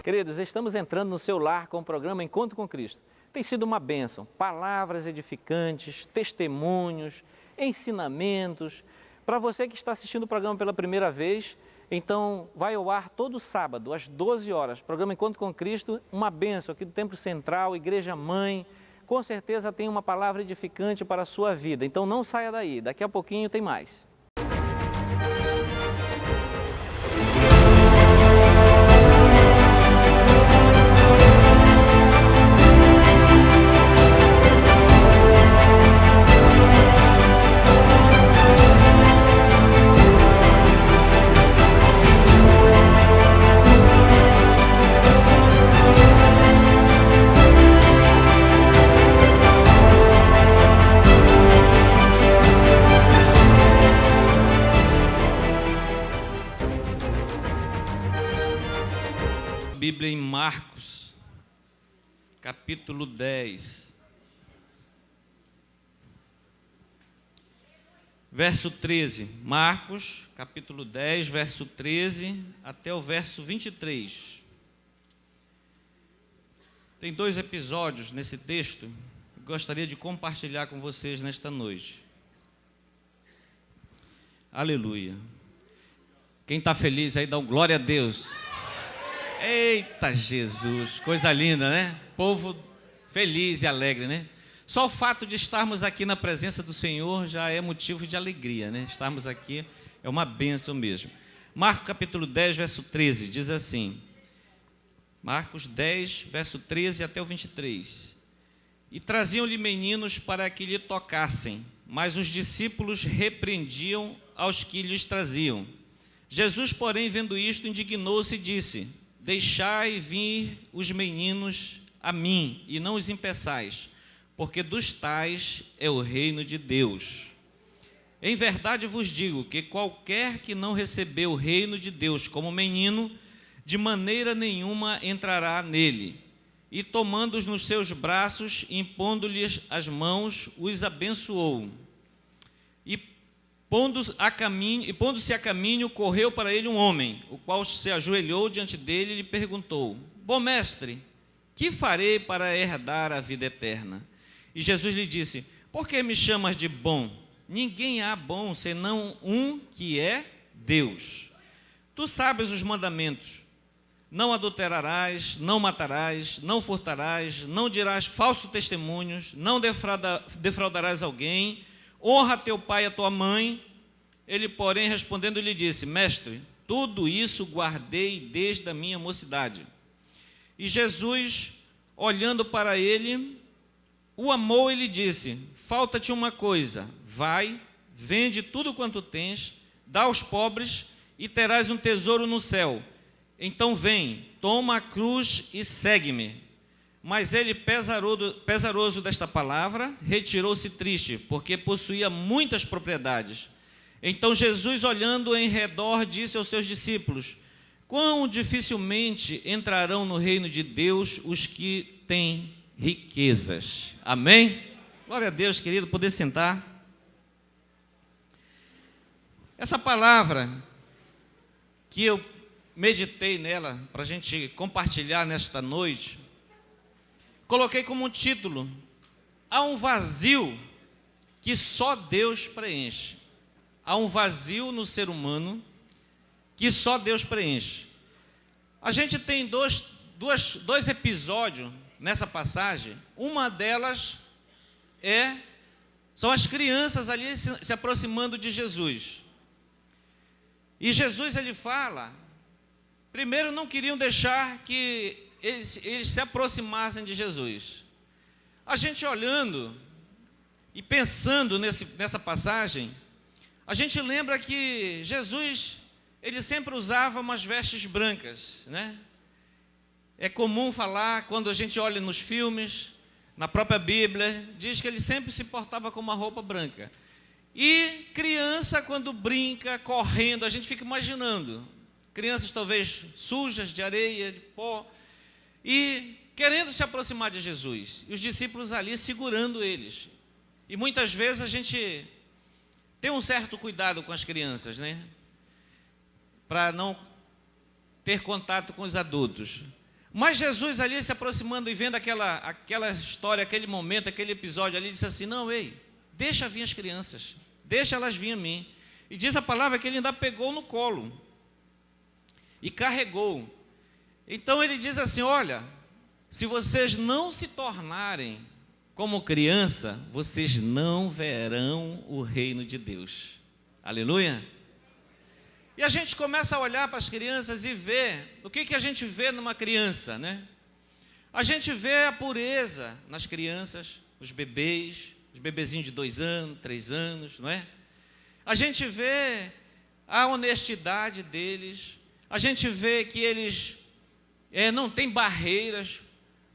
Queridos, estamos entrando no seu lar com o programa Encontro com Cristo. Tem sido uma bênção, palavras edificantes, testemunhos, ensinamentos. Para você que está assistindo o programa pela primeira vez, então vai ao ar todo sábado, às 12 horas. Programa Encontro com Cristo, uma bênção aqui do Templo Central, Igreja Mãe. Com certeza tem uma palavra edificante para a sua vida. Então não saia daí, daqui a pouquinho tem mais. Bíblia em Marcos, capítulo 10, verso 13. Marcos, capítulo 10, verso 13 até o verso 23. Tem 2 episódios nesse texto que gostaria de compartilhar com vocês nesta noite. Aleluia. Quem está feliz aí, dá um glória a Deus. Eita Jesus, coisa linda, né? Povo feliz e alegre, né? Só o fato de estarmos aqui na presença do Senhor já é motivo de alegria, né? Estarmos aqui é uma bênção mesmo. Marcos capítulo 10, verso 13, diz assim. Marcos 10, verso 13 até o 23. E traziam-lhe meninos para que lhe tocassem, mas os discípulos repreendiam aos que lhes traziam. Jesus, porém, vendo isto, indignou-se e disse: Deixai vir os meninos a mim, e não os impeçais, porque dos tais é o reino de Deus. Em verdade vos digo que qualquer que não recebeu o reino de Deus como menino, de maneira nenhuma entrará nele. E tomando-os nos seus braços, impondo-lhes as mãos, os abençoou. E pondo-se a caminho, correu para ele um homem, o qual se ajoelhou diante dele e lhe perguntou: Bom mestre, que farei para herdar a vida eterna? E Jesus lhe disse: Por que me chamas de bom? Ninguém há bom, senão um que é Deus. Tu sabes os mandamentos: não adulterarás, não matarás, não furtarás, não dirás falsos testemunhos, não defraudarás alguém, honra teu pai e a tua mãe. Ele, porém, respondendo, lhe disse: Mestre, tudo isso guardei desde a minha mocidade. E Jesus, olhando para ele, o amou e lhe disse: Falta-te uma coisa, vai, vende tudo quanto tens, dá aos pobres e terás um tesouro no céu. Então vem, toma a cruz e segue-me. Mas ele, pesaroso desta palavra, retirou-se triste, porque possuía muitas propriedades. Então Jesus, olhando em redor, disse aos seus discípulos: Quão dificilmente entrarão no reino de Deus os que têm riquezas. Amém? Glória a Deus, querido, poder sentar. Essa palavra que eu meditei nela, para a gente compartilhar nesta noite, coloquei como título: há um vazio que só Deus preenche. Há um vazio no ser humano que só Deus preenche. A gente tem dois episódios nessa passagem. Uma delas são as crianças ali se aproximando de Jesus. E Jesus, ele fala, primeiro não queriam deixar que eles se aproximassem de Jesus. A gente olhando e pensando nessa passagem, a gente lembra que Jesus, ele sempre usava umas vestes brancas, né? É comum falar, quando a gente olha nos filmes, na própria Bíblia, diz que ele sempre se portava com uma roupa branca. E criança, quando brinca, correndo, a gente fica imaginando, crianças talvez sujas de areia, de pó, e querendo se aproximar de Jesus, e os discípulos ali segurando eles. E muitas vezes a gente tem um certo cuidado com as crianças, né? Para não ter contato com os adultos. Mas Jesus ali se aproximando e vendo aquela história, aquele momento, aquele episódio ali, disse assim: não, ei, deixa vir as crianças, deixa elas vir a mim. E diz a palavra que ele ainda pegou no colo e carregou. Então ele diz assim: olha, se vocês não se tornarem como criança, vocês não verão o reino de Deus. Aleluia! E a gente começa a olhar para as crianças e ver, o que a gente vê numa criança, né? A gente vê a pureza nas crianças, os bebezinhos de 2 anos, 3 anos, não é? A gente vê a honestidade deles, a gente vê que eles não têm barreiras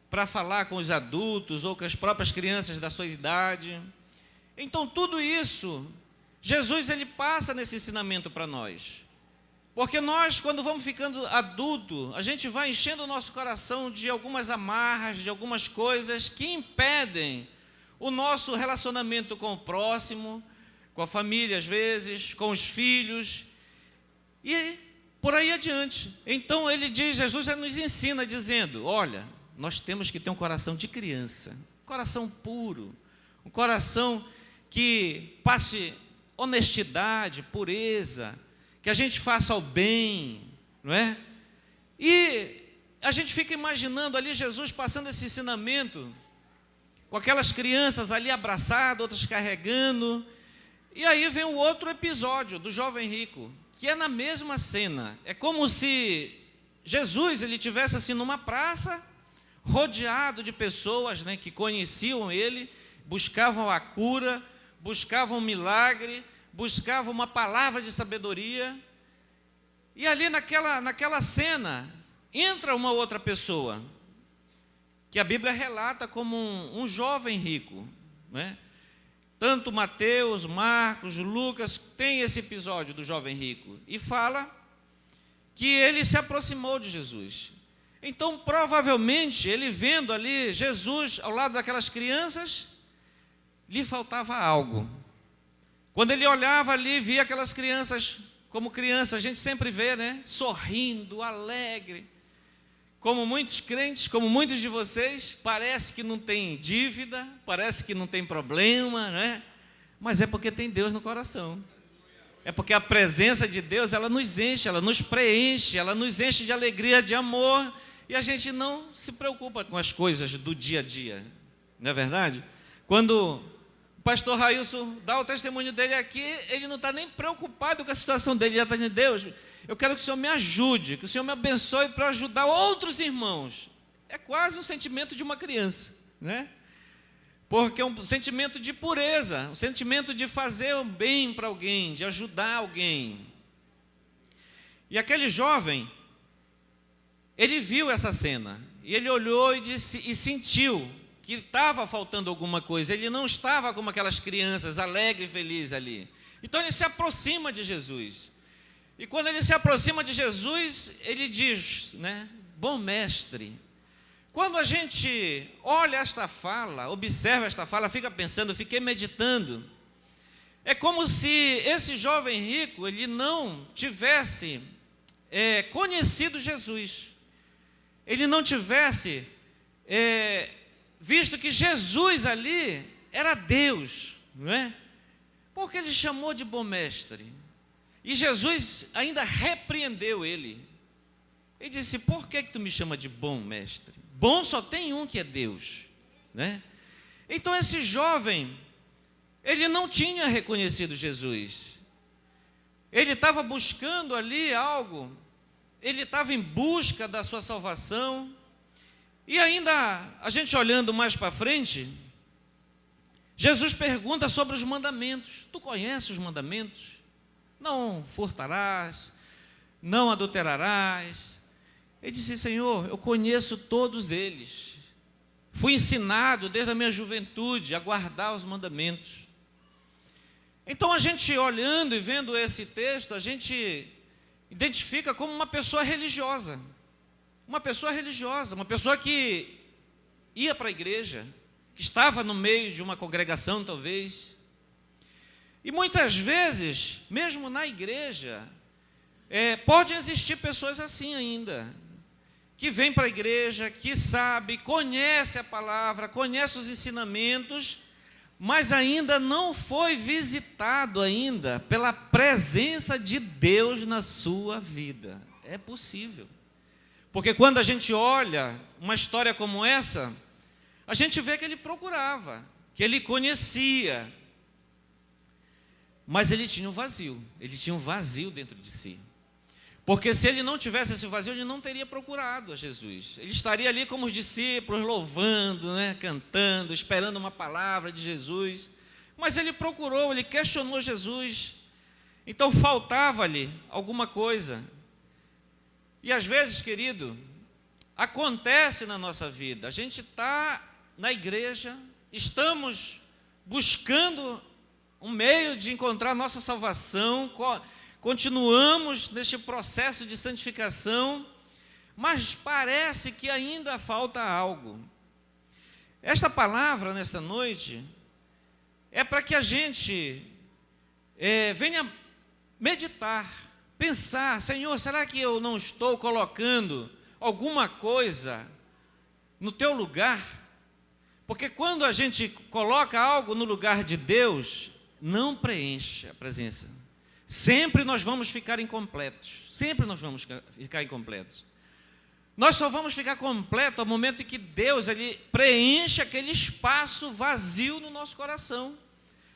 para falar com os adultos ou com as próprias crianças da sua idade. Então tudo isso, Jesus ele passa nesse ensinamento para nós. Porque nós, quando vamos ficando adulto, a gente vai enchendo o nosso coração de algumas amarras, de algumas coisas que impedem o nosso relacionamento com o próximo, com a família às vezes, com os filhos, e por aí adiante. Então Jesus já nos ensina dizendo: olha, nós temos que ter um coração de criança, um coração puro, um coração que passe honestidade, pureza, que a gente faça o bem, não é? E a gente fica imaginando ali Jesus passando esse ensinamento, com aquelas crianças ali abraçadas, outras carregando, e aí vem o outro episódio do jovem rico, que é na mesma cena. É como se Jesus ele tivesse assim numa praça, rodeado de pessoas, né, que conheciam ele, buscavam a cura, buscavam um milagre, buscavam uma palavra de sabedoria, e ali naquela cena entra uma outra pessoa, que a Bíblia relata como um jovem rico, né? Tanto Mateus, Marcos, Lucas tem esse episódio do jovem rico, e fala que ele se aproximou de Jesus. Então provavelmente ele vendo ali Jesus ao lado daquelas crianças, lhe faltava algo. Quando ele olhava ali, via aquelas crianças, como criança, a gente sempre vê, né? Sorrindo, alegre. Como muitos crentes, como muitos de vocês, parece que não tem dívida, parece que não tem problema, né? Mas é porque tem Deus no coração. É porque a presença de Deus, ela nos enche, ela nos preenche, ela nos enche de alegria, de amor, e a gente não se preocupa com as coisas do dia a dia. Não é verdade? Quando o pastor Railson dá o testemunho dele aqui, ele não está nem preocupado com a situação dele, ele está dizendo: Deus, eu quero que o Senhor me ajude, que o Senhor me abençoe para ajudar outros irmãos. É quase um sentimento de uma criança, né? Porque é um sentimento de pureza, um sentimento de fazer o bem para alguém, de ajudar alguém. E aquele jovem, ele viu essa cena, e ele olhou e disse, e sentiu que estava faltando alguma coisa, ele não estava como aquelas crianças, alegre e feliz ali. Então ele se aproxima de Jesus, e quando ele se aproxima de Jesus, ele diz, né, bom mestre. Quando a gente olha esta fala, observa esta fala, fica pensando, fiquei meditando, é como se esse jovem rico, ele não tivesse conhecido Jesus, ele não tivesse visto que Jesus ali era Deus, não é? Porque ele chamou de bom mestre. E Jesus ainda repreendeu ele. Ele disse: por que tu me chama de bom mestre? Bom só tem um, que é Deus, né? Então esse jovem, ele não tinha reconhecido Jesus. Ele estava buscando ali algo, ele estava em busca da sua salvação. E ainda, a gente olhando mais para frente, Jesus pergunta sobre os mandamentos. Tu conheces os mandamentos? Não furtarás, não adulterarás. Ele disse: Senhor, eu conheço todos eles. Fui ensinado desde a minha juventude a guardar os mandamentos. Então, a gente olhando e vendo esse texto, a gente identifica como uma pessoa religiosa. Uma pessoa religiosa, uma pessoa que ia para a igreja, que estava no meio de uma congregação, talvez. E muitas vezes, mesmo na igreja, pode existir pessoas assim ainda, que vêm para a igreja, que sabe, conhece a palavra, conhece os ensinamentos, mas ainda não foi visitado ainda pela presença de Deus na sua vida. É possível. Porque quando a gente olha uma história como essa, a gente vê que ele procurava, que ele conhecia, mas ele tinha um vazio dentro de si. Porque se ele não tivesse esse vazio, ele não teria procurado a Jesus. Ele estaria ali como os discípulos, louvando, né, cantando, esperando uma palavra de Jesus. Mas ele procurou, ele questionou Jesus. Então faltava-lhe alguma coisa. E às vezes, querido, acontece na nossa vida. A gente está na igreja, estamos buscando um meio de encontrar nossa salvação, continuamos neste processo de santificação, mas parece que ainda falta algo. Esta palavra, nessa noite, é para que a gente venha meditar, pensar: Senhor, será que eu não estou colocando alguma coisa no teu lugar? Porque quando a gente coloca algo no lugar de Deus, não preenche a presença. Sempre nós vamos ficar incompletos. Sempre nós vamos ficar incompletos. Nós só vamos ficar completos ao momento em que Deus ele preenche aquele espaço vazio no nosso coração.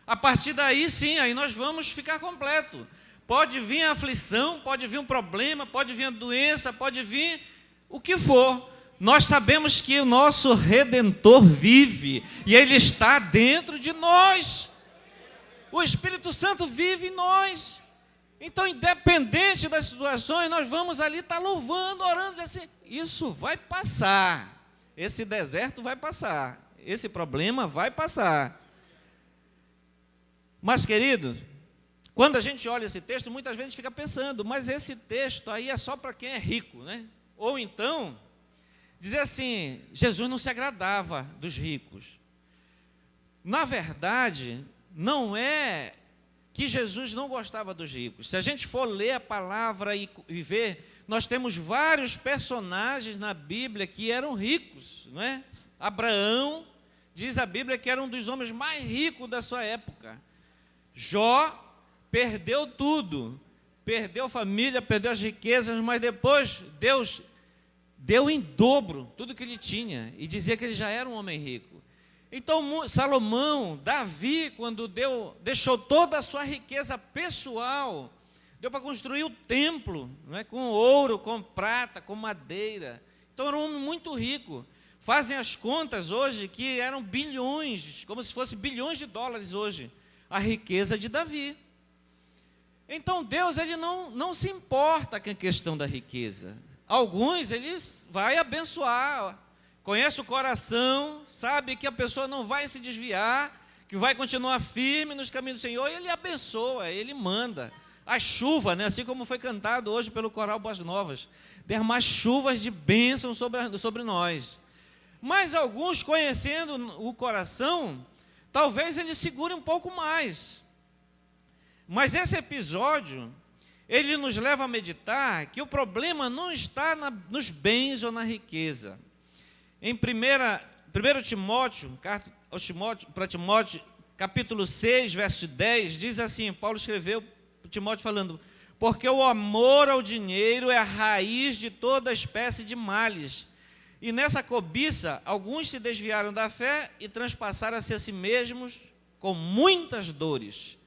A partir daí, sim, aí nós vamos ficar completos. Pode vir a aflição, pode vir um problema, pode vir a doença, pode vir o que for. Nós sabemos que o nosso Redentor vive e Ele está dentro de nós. O Espírito Santo vive em nós. Então, independente das situações, nós vamos ali estar louvando, orando, assim, isso vai passar, esse deserto vai passar, esse problema vai passar. Mas, querido, quando a gente olha esse texto, muitas vezes a gente fica pensando, mas esse texto aí é só para quem é rico, né? Ou então, dizer assim, Jesus não se agradava dos ricos. Na verdade, não é que Jesus não gostava dos ricos. Se a gente for ler a palavra e ver, nós temos vários personagens na Bíblia que eram ricos, não é? Abraão, diz a Bíblia que era um dos homens mais ricos da sua época. Jó perdeu tudo, perdeu família, perdeu as riquezas, mas depois Deus deu em dobro tudo que ele tinha e dizia que ele já era um homem rico. Então, Salomão, Davi, quando deixou toda a sua riqueza pessoal, deu para construir o templo, não é? Com ouro, com prata, com madeira. Então, era um homem muito rico. Fazem as contas hoje que eram bilhões, como se fosse bilhões de dólares hoje, a riqueza de Davi. Então, Deus ele não se importa com a questão da riqueza. Alguns, ele vai abençoar, conhece o coração, sabe que a pessoa não vai se desviar, que vai continuar firme nos caminhos do Senhor, e Ele abençoa, Ele manda. A chuva, né, assim como foi cantado hoje pelo Coral Boas Novas, derramar chuvas de bênção sobre nós. Mas alguns, conhecendo o coração, talvez ele segure um pouco mais. Mas esse episódio, ele nos leva a meditar que o problema não está nos bens ou na riqueza. Em 1 Timóteo, carta para Timóteo, capítulo 6, verso 10, diz assim, Paulo escreveu para Timóteo falando, porque o amor ao dinheiro é a raiz de toda espécie de males. E nessa cobiça, alguns se desviaram da fé e transpassaram-se a si mesmos com muitas dores.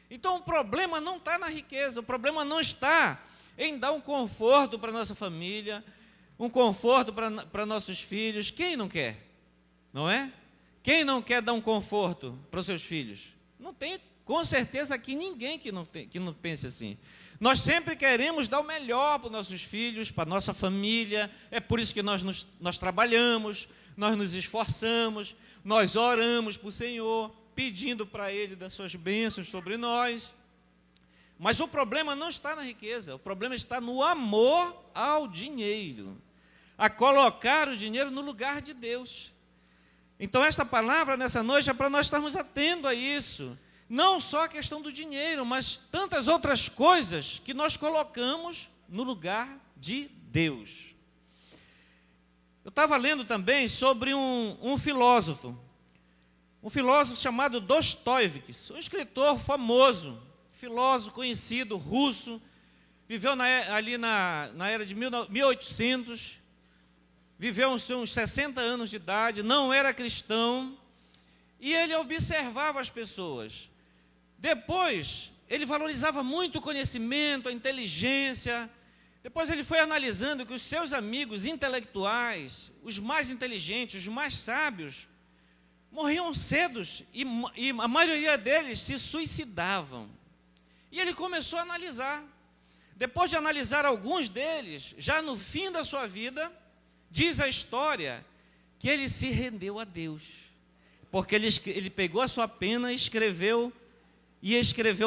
Então o problema não está na riqueza, o problema não está em dar um conforto para a nossa família, um conforto para nossos filhos. Quem não quer? Não é? Quem não quer dar um conforto para os seus filhos? Não tem, com certeza, aqui ninguém que não pense assim. Nós sempre queremos dar o melhor para os nossos filhos, para a nossa família. É por isso que nós trabalhamos, nós nos esforçamos, nós oramos para o Senhor, pedindo para Ele das suas bênçãos sobre nós. Mas o problema não está na riqueza, o problema está no amor ao dinheiro, a colocar o dinheiro no lugar de Deus. Então esta palavra nessa noite é para nós estarmos atentos a isso. Não só a questão do dinheiro, mas tantas outras coisas que nós colocamos no lugar de Deus. Eu estava lendo também sobre um filósofo chamado Dostoiévski, um escritor famoso, filósofo conhecido, russo, viveu ali na era de 1800, viveu uns 60 anos de idade, não era cristão, e ele observava as pessoas. Depois, ele valorizava muito o conhecimento, a inteligência. Depois ele foi analisando que os seus amigos intelectuais, os mais inteligentes, os mais sábios, morriam cedos e a maioria deles se suicidavam. E ele começou a analisar. Depois de analisar alguns deles, já no fim da sua vida, diz a história que ele se rendeu a Deus. Porque ele pegou a sua pena e escreveu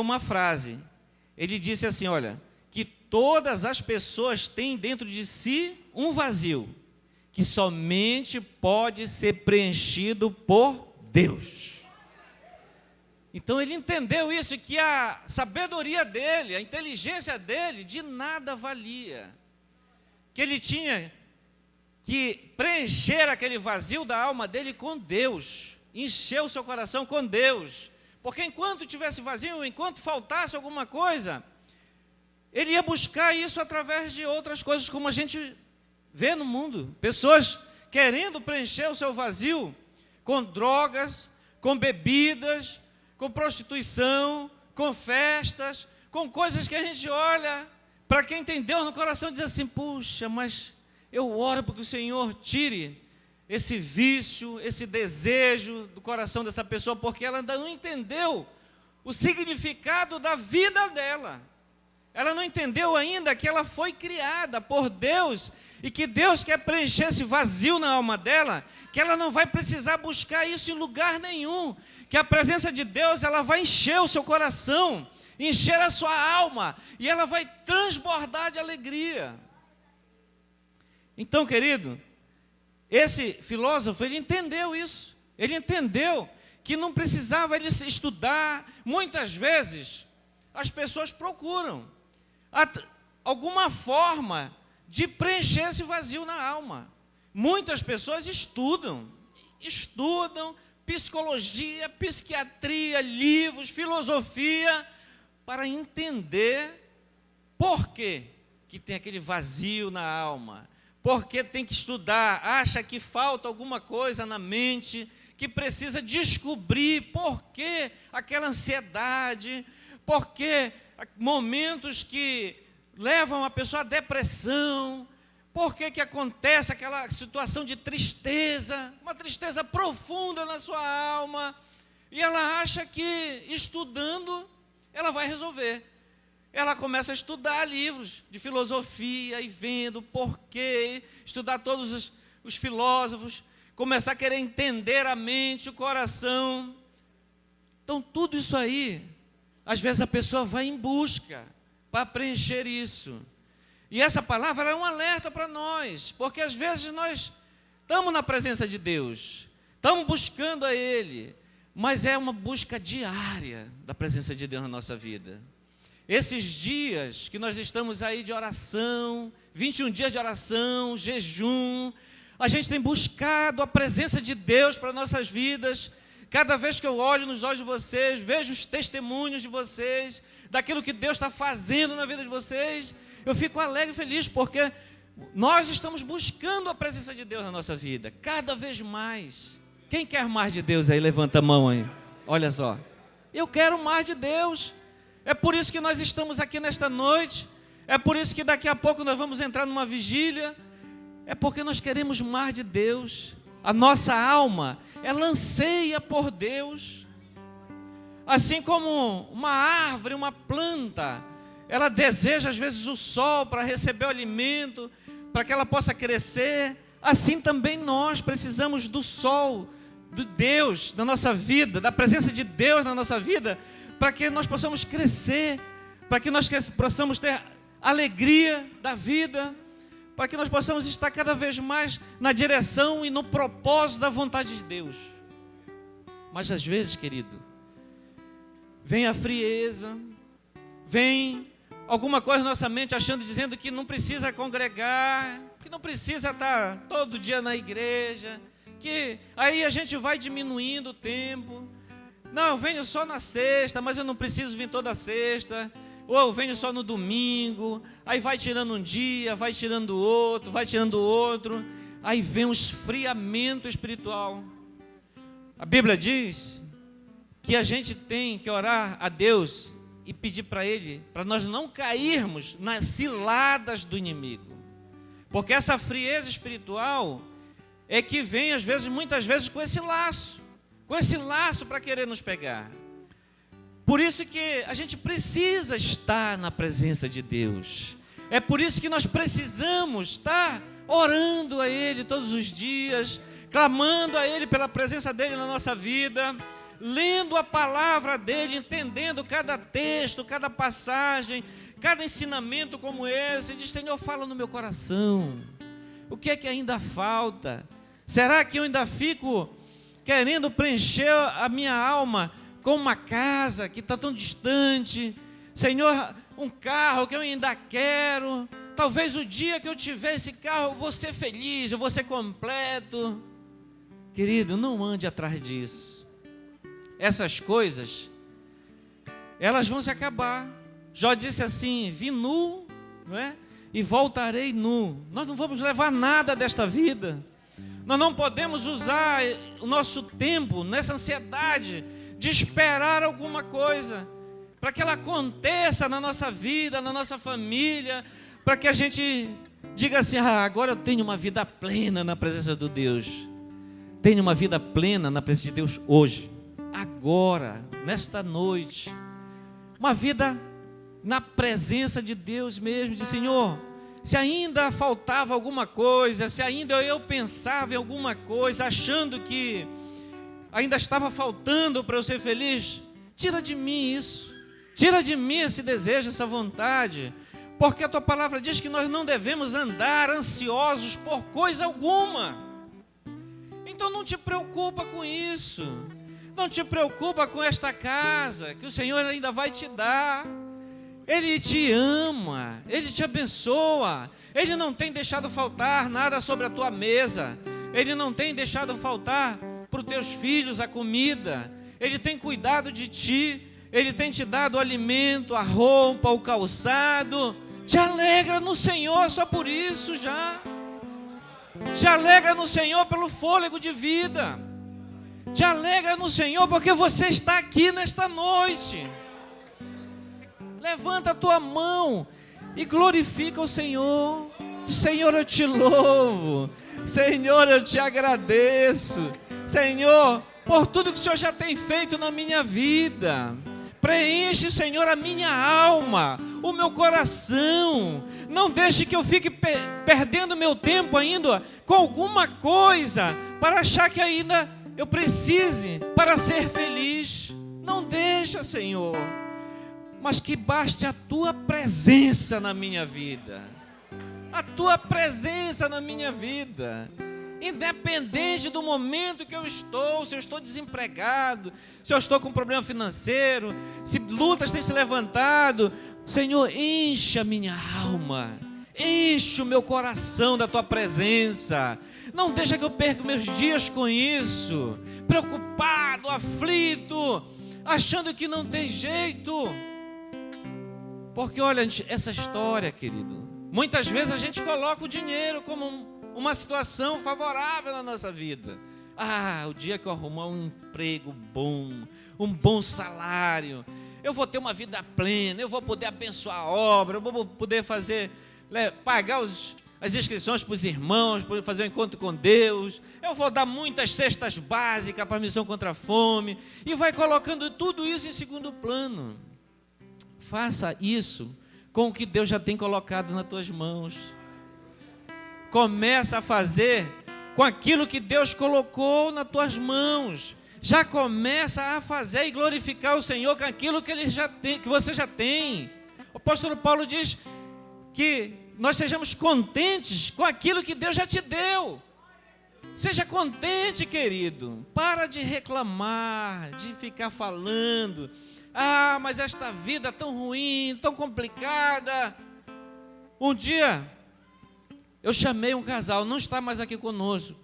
uma frase. Ele disse assim, olha, que todas as pessoas têm dentro de si um vazio, que somente pode ser preenchido por Deus. Então ele entendeu isso, que a sabedoria dele, a inteligência dele, de nada valia. Que ele tinha que preencher aquele vazio da alma dele com Deus, encher o seu coração com Deus. Porque enquanto tivesse vazio, enquanto faltasse alguma coisa, ele ia buscar isso através de outras coisas, como a gente vê no mundo. Pessoas querendo preencher o seu vazio com drogas, com bebidas, com prostituição, com festas, com coisas que a gente olha, para quem tem Deus no coração, diz assim, puxa, mas eu oro para que o Senhor tire esse vício, esse desejo do coração dessa pessoa, porque ela ainda não entendeu o significado da vida dela. Ela não entendeu ainda que ela foi criada por Deus e que Deus quer preencher esse vazio na alma dela, que ela não vai precisar buscar isso em lugar nenhum, que a presença de Deus ela vai encher o seu coração, encher a sua alma, e ela vai transbordar de alegria. Então, querido, esse filósofo, ele entendeu isso. Ele entendeu que não precisava ele estudar. Muitas vezes, as pessoas procuram alguma forma de preencher esse vazio na alma. Muitas pessoas estudam psicologia, psiquiatria, livros, filosofia, para entender por que tem aquele vazio na alma. Porque tem que estudar, acha que falta alguma coisa na mente, que precisa descobrir por que aquela ansiedade, por que momentos que levam a pessoa à depressão, por que acontece aquela situação de tristeza, uma tristeza profunda na sua alma, e ela acha que estudando ela vai resolver. Ela começa a estudar livros de filosofia e vendo porquê, estudar todos os filósofos, começar a querer entender a mente, o coração. Então, tudo isso aí, às vezes a pessoa vai em busca para preencher isso. E essa palavra é um alerta para nós, porque às vezes nós estamos na presença de Deus, estamos buscando a Ele, mas é uma busca diária da presença de Deus na nossa vida. Esses dias que nós estamos aí de oração, 21 dias de oração, jejum, a gente tem buscado a presença de Deus para nossas vidas. Cada vez que eu olho nos olhos de vocês, vejo os testemunhos de vocês, daquilo que Deus está fazendo na vida de vocês, eu fico alegre e feliz, porque nós estamos buscando a presença de Deus na nossa vida, cada vez mais. Quem quer mais de Deus aí? Levanta a mão aí. Olha só. Eu quero mais de Deus. É por isso que nós estamos aqui nesta noite. É por isso que daqui a pouco nós vamos entrar numa vigília. É porque nós queremos mais de Deus. A nossa alma, ela anseia por Deus. Assim como uma árvore, uma planta, ela deseja às vezes o sol para receber o alimento, para que ela possa crescer. Assim também nós precisamos do sol, de Deus na nossa vida, da presença de Deus na nossa vida, para que nós possamos crescer, para que nós possamos ter alegria da vida, para que nós possamos estar cada vez mais na direção e no propósito da vontade de Deus. Mas às vezes, querido, vem a frieza, vem alguma coisa na nossa mente dizendo que não precisa congregar, que não precisa estar todo dia na igreja, que aí a gente vai diminuindo o tempo. Não, eu venho só na sexta, mas eu não preciso vir toda sexta. Ou eu venho só no domingo. Aí vai tirando um dia, vai tirando outro, vai tirando outro. Aí vem um esfriamento espiritual. A Bíblia diz que a gente tem que orar a Deus e pedir para Ele, para nós não cairmos nas ciladas do inimigo. Porque essa frieza espiritual é que vem, às vezes, muitas vezes, com esse laço para querer nos pegar. Por isso que a gente precisa estar na presença de Deus. É por isso que nós precisamos estar orando a Ele todos os dias, clamando a Ele pela presença dEle na nossa vida, lendo a palavra dEle, entendendo cada texto, cada passagem, cada ensinamento como esse. Diz: Senhor, fala no meu coração. O que é que ainda falta? Será que eu ainda fico querendo preencher a minha alma com uma casa que está tão distante? Senhor, um carro que eu ainda quero. Talvez o dia que eu tiver esse carro eu vou ser feliz, eu vou ser completo. Querido, não ande atrás disso. Essas coisas, elas vão se acabar. Jó disse assim: vim nu, não é? E voltarei nu. Nós não vamos levar nada desta vida. Nós não podemos usar o nosso tempo nessa ansiedade de esperar alguma coisa, para que ela aconteça na nossa vida, na nossa família, para que a gente diga assim: agora eu tenho uma vida plena na presença de Deus. Tenho uma vida plena na presença de Deus hoje, agora, nesta noite. Uma vida na presença de Deus mesmo, de Senhor, se ainda faltava alguma coisa, se ainda eu pensava em alguma coisa, achando que ainda estava faltando para eu ser feliz, tira de mim isso, tira de mim esse desejo, essa vontade, porque a tua palavra diz que nós não devemos andar ansiosos por coisa alguma. Então não te preocupa com isso, não te preocupa com esta casa, que o Senhor ainda vai te dar. Ele te ama, Ele te abençoa, Ele não tem deixado faltar nada sobre a tua mesa, Ele não tem deixado faltar para os teus filhos a comida, Ele tem cuidado de ti, Ele tem te dado o alimento, a roupa, o calçado. Te alegra no Senhor só por isso já. Te alegra no Senhor pelo fôlego de vida. Te alegra no Senhor porque você está aqui nesta noite. Levanta a tua mão e glorifica o Senhor. Diz: Senhor, eu te louvo. Senhor, eu te agradeço. Senhor, por tudo que o Senhor já tem feito na minha vida. Preenche, Senhor, a minha alma, o meu coração. Não deixe que eu fique perdendo meu tempo ainda com alguma coisa para achar que ainda eu precise para ser feliz. Não deixa, Senhor, mas que baste a tua presença na minha vida. A tua presença na minha vida. Independente do momento que eu estou, se eu estou desempregado, se eu estou com problema financeiro, se lutas têm se levantado, Senhor, enche a minha alma, enche o meu coração da tua presença. Não deixa que eu perca meus dias com isso, preocupado, aflito, achando que não tem jeito. Porque olha, essa história, querido, muitas vezes a gente coloca o dinheiro como uma situação favorável na nossa vida. O dia que eu arrumar um emprego bom, um bom salário, eu vou ter uma vida plena, eu vou poder abençoar a obra, eu vou poder fazer, pagar as inscrições para os irmãos, para fazer um encontro com Deus, eu vou dar muitas cestas básicas para a missão contra a fome, e vai colocando tudo isso em segundo plano. Faça isso com o que Deus já tem colocado nas tuas mãos. Começa a fazer com aquilo que Deus colocou nas tuas mãos. Já começa a fazer e glorificar o Senhor com aquilo que Ele já tem, que você já tem. O apóstolo Paulo diz que nós sejamos contentes com aquilo que Deus já te deu. Seja contente, querido. Para de reclamar, de ficar falando. Ah, mas esta vida tão ruim, tão complicada. Um dia, eu chamei um casal, não está mais aqui conosco.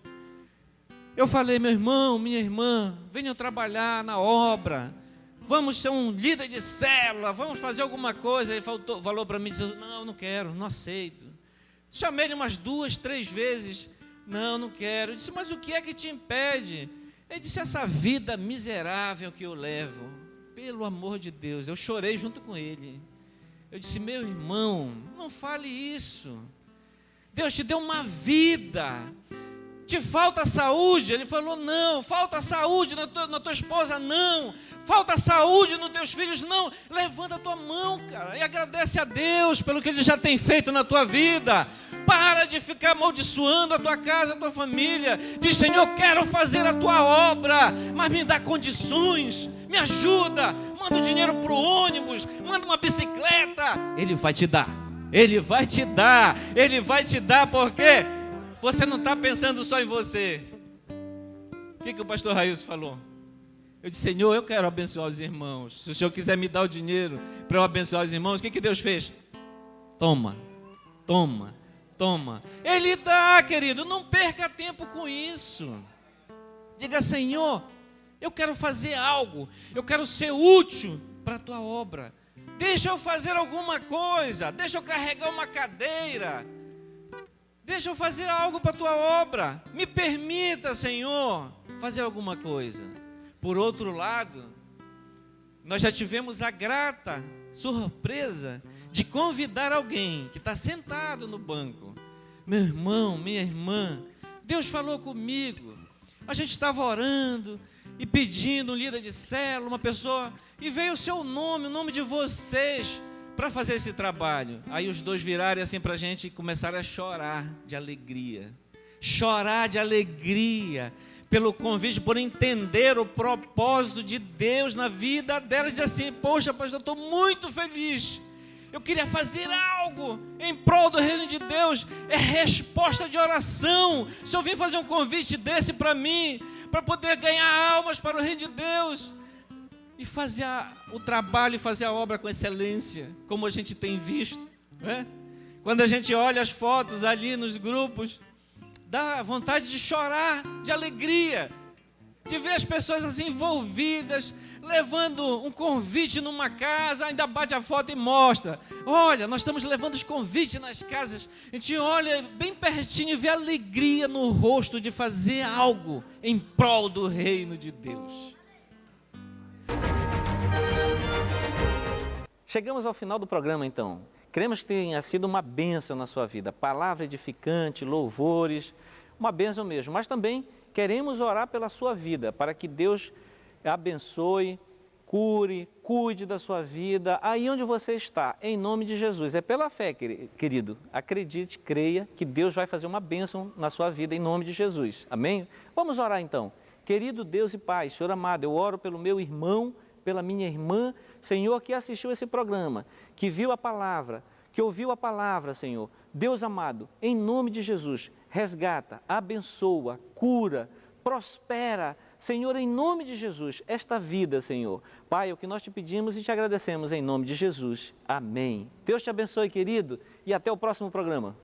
Eu falei, meu irmão, minha irmã, venham trabalhar na obra. Vamos ser um líder de célula, vamos fazer alguma coisa. Ele falou para mim, disse, não quero, não aceito. Chamei ele umas 2, 3 vezes, não quero. Eu disse, mas o que é que te impede? Ele disse, essa vida miserável que eu levo, pelo amor de Deus. Eu chorei junto com ele. Eu disse, meu irmão, não fale isso. Deus te deu uma vida. Te falta saúde? Ele falou, não. Falta saúde na tua esposa? Não. Falta saúde nos teus filhos? Não. Levanta a tua mão, cara, e agradece a Deus pelo que Ele já tem feito na tua vida. Para de ficar amaldiçoando a tua casa, a tua família. Diz, Senhor, quero fazer a tua obra, mas me dá condições, me ajuda, manda o dinheiro para o ônibus, manda uma bicicleta. Ele vai te dar, Ele vai te dar, Ele vai te dar, porque você não está pensando só em você. O que o pastor Railson falou? Eu disse, Senhor, eu quero abençoar os irmãos. Se o Senhor quiser me dar o dinheiro para eu abençoar os irmãos, o que Deus fez? Toma. Ele dá, querido, não perca tempo com isso. Diga, Senhor, eu quero fazer algo, eu quero ser útil para a tua obra. Deixa eu fazer alguma coisa, deixa eu carregar uma cadeira, deixa eu fazer algo para a tua obra. Me permita, Senhor, fazer alguma coisa. Por outro lado, nós já tivemos a grata surpresa de convidar alguém que está sentado no banco. Meu irmão, minha irmã, Deus falou comigo. A gente estava orando e pedindo um líder de célula, uma pessoa, e veio o seu nome, o nome de vocês, para fazer esse trabalho. Aí os dois viraram assim para a gente e começaram a chorar de alegria. Chorar de alegria pelo convite, por entender o propósito de Deus na vida delas. Diz assim, poxa, pastor, eu estou muito feliz. Eu queria fazer algo em prol do reino de Deus. É resposta de oração. Se eu vim fazer um convite desse para mim, para poder ganhar almas para o reino de Deus, e fazer o trabalho e fazer a obra com excelência, como a gente tem visto, né? Quando a gente olha as fotos ali nos grupos, dá vontade de chorar de alegria, de ver as pessoas assim envolvidas, levando um convite numa casa, ainda bate a foto e mostra. Olha, nós estamos levando os convites nas casas. A gente olha bem pertinho e vê a alegria no rosto de fazer algo em prol do reino de Deus. Chegamos ao final do programa, então. Queremos que tenha sido uma bênção na sua vida. Palavra edificante, louvores, uma bênção mesmo. Mas também queremos orar pela sua vida, para que Deus abençoe, cure, cuide da sua vida, aí onde você está, em nome de Jesus. É pela fé, querido. Acredite, creia que Deus vai fazer uma bênção na sua vida, em nome de Jesus. Amém? Vamos orar então. Querido Deus e Pai, Senhor amado, eu oro pelo meu irmão, pela minha irmã, Senhor, que assistiu esse programa, que viu a palavra, que ouviu a palavra, Senhor. Deus amado, em nome de Jesus, resgata, abençoa, cura, prospera, Senhor, em nome de Jesus, esta vida, Senhor. Pai, é o que nós te pedimos e te agradecemos em nome de Jesus. Amém. Deus te abençoe, querido, e até o próximo programa.